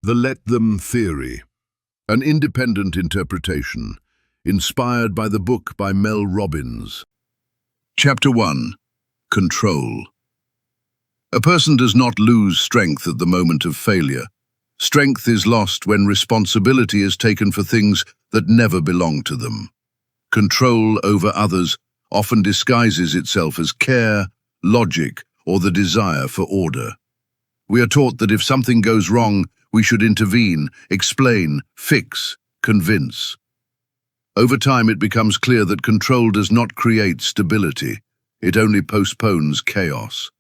The Let Them Theory, an independent interpretation, inspired by the book by Robbins. Chapter 1. Control. A person does not lose strength at the moment of failure. Strength is lost when responsibility is taken for things that never belong to them. Control over others often disguises itself as care, logic, or the desire for order. We are taught that if something goes wrong, we should intervene, explain, fix, convince. Over time, it becomes clear that control does not create stability. It only postpones chaos.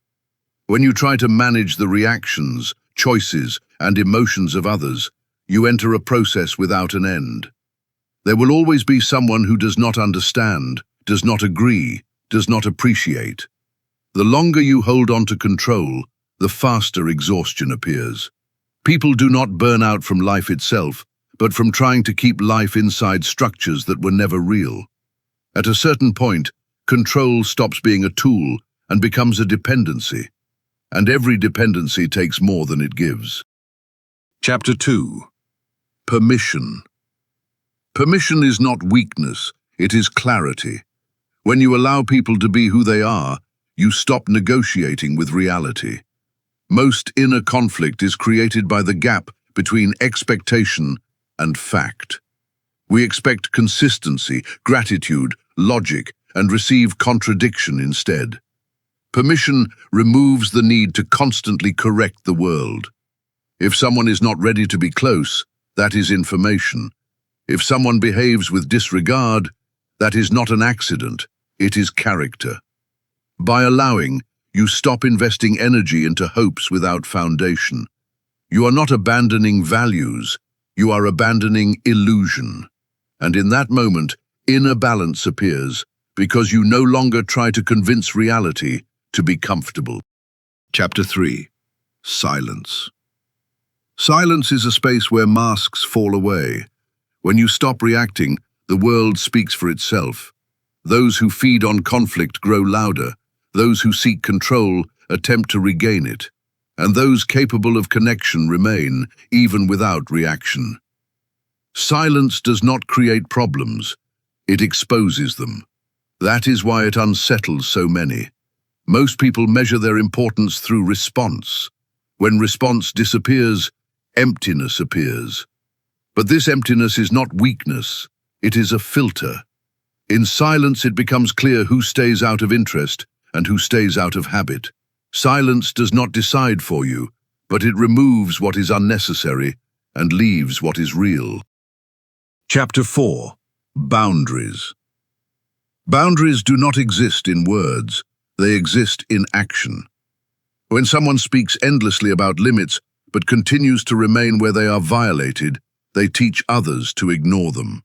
When you try to manage the reactions, choices, and emotions of others, you enter a process without an end. There will always be someone who does not understand, does not agree, does not appreciate. The longer you hold on to control, the faster exhaustion appears. People do not burn out from life itself, but from trying to keep life inside structures that were never real. At a certain point, control stops being a tool and becomes a dependency. And every dependency takes more than it gives. Chapter 2. Permission. Permission is not weakness, it is clarity. When you allow people to be who they are, you stop negotiating with reality. Most inner conflict is created by the gap between expectation and fact. We expect consistency, gratitude, logic, and receive contradiction instead. Permission removes the need to constantly correct the world. If someone is not ready to be close, that is information. If someone behaves with disregard, that is not an accident, it is character. By allowing, you stop investing energy into hopes without foundation. You are not abandoning values, you are abandoning illusion. And in that moment, inner balance appears, because you no longer try to convince reality to be comfortable. Chapter 3. Silence. Silence is a space where masks fall away. When you stop reacting, the world speaks for itself. Those who feed on conflict grow louder. Those who seek control attempt to regain it, and those capable of connection remain, even without reaction. Silence does not create problems, it exposes them. That is why it unsettles so many. Most people measure their importance through response. When response disappears, emptiness appears. But this emptiness is not weakness, it is a filter. In silence, it becomes clear who stays out of interest and who stays out of habit. Silence does not decide for you, but it removes what is unnecessary and leaves what is real. Chapter 4. Boundaries. Boundaries do not exist in words, they exist in action. When someone speaks endlessly about limits but continues to remain where they are violated, they teach others to ignore them.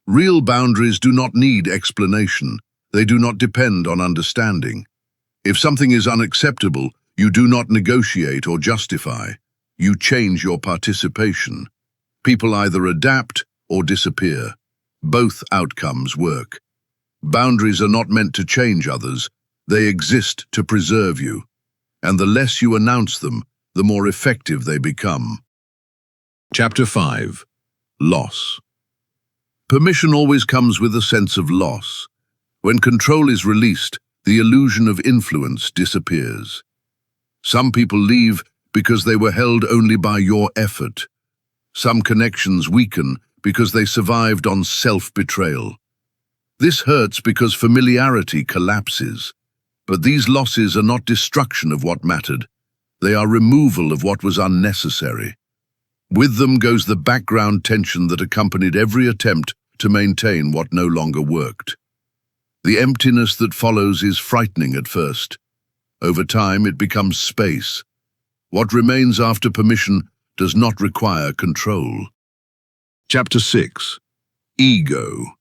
Real boundaries do not need explanation. They do not depend on understanding. If something is unacceptable, you do not negotiate or justify. You change your participation. People either adapt or disappear. Both outcomes work. Boundaries are not meant to change others. They exist to preserve you. And the less you announce them, the more effective they become. Chapter 5. Loss. Permission always comes with a sense of loss. When control is released, the illusion of influence disappears. Some people leave because they were held only by your effort. Some connections weaken because they survived on self-betrayal. This hurts because familiarity collapses. But these losses are not destruction of what mattered. They are removal of what was unnecessary. With them goes the background tension that accompanied every attempt to maintain what no longer worked. The emptiness that follows is frightening at first. Over time, it becomes space. What remains after permission does not require control. Chapter 6. Ego.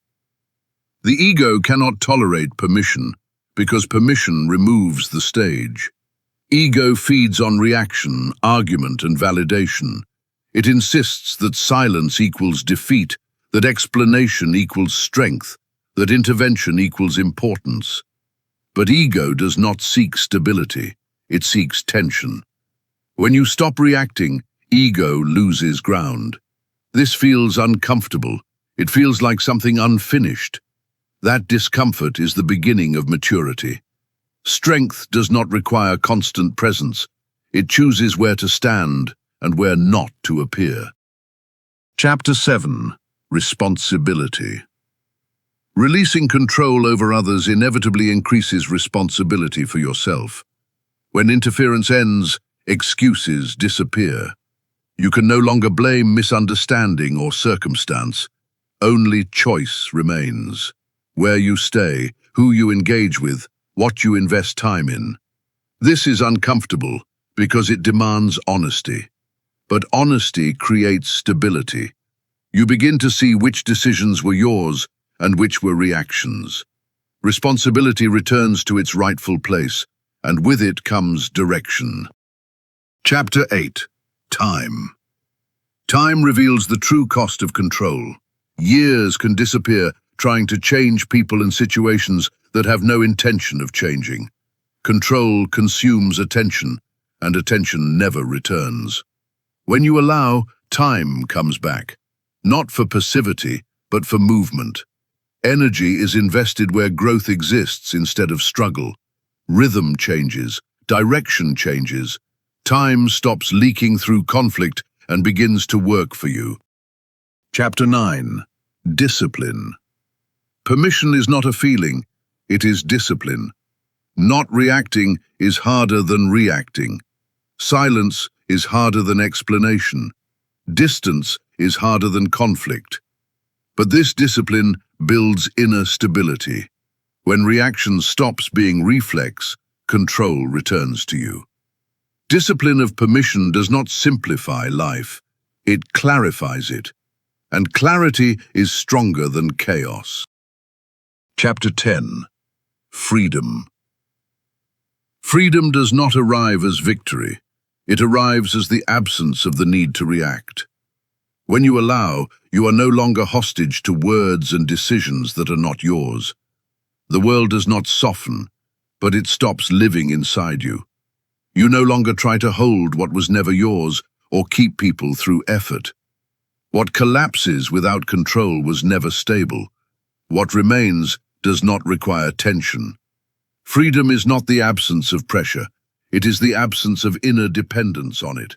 The ego cannot tolerate permission because permission removes the stage. Ego feeds on reaction, argument, and validation. It insists that silence equals defeat, that explanation equals strength, that intervention equals importance. But ego does not seek stability, it seeks tension. When you stop reacting, ego loses ground. This feels uncomfortable. It feels like something unfinished. That discomfort is the beginning of maturity. Strength does not require constant presence. It chooses where to stand and where not to appear. Chapter 7. Responsibility. Releasing control over others inevitably increases responsibility for yourself. When interference ends, excuses disappear. You can no longer blame misunderstanding or circumstance. Only choice remains. Where you stay, who you engage with, what you invest time in. This is uncomfortable because it demands honesty. But honesty creates stability. You begin to see which decisions were yours and which were reactions. Responsibility returns to its rightful place, and with it comes direction. Chapter 8. Time. Time reveals the true cost of control. Years can disappear trying to change people and situations that have no intention of changing. Control consumes attention, and attention never returns. When you allow, time comes back. Not for passivity, but for movement. Energy is invested where growth exists instead of struggle. Rhythm changes, direction changes. Time stops leaking through conflict and begins to work for you. Chapter 9. Discipline. Permission is not a feeling, it is discipline. Not reacting is harder than reacting. Silence is harder than explanation. Distance is harder than conflict. But this discipline builds inner stability. When reaction stops being reflex, control returns to you. Discipline of permission does not simplify life, it clarifies it. And clarity is stronger than chaos. Chapter 10. Freedom. Freedom does not arrive as victory. It arrives as the absence of the need to react. When you allow, you are no longer hostage to words and decisions that are not yours. The world does not soften, but it stops living inside you. You no longer try to hold what was never yours or keep people through effort. What collapses without control was never stable. What remains does not require tension. Freedom is not the absence of pressure. It is the absence of inner dependence on it.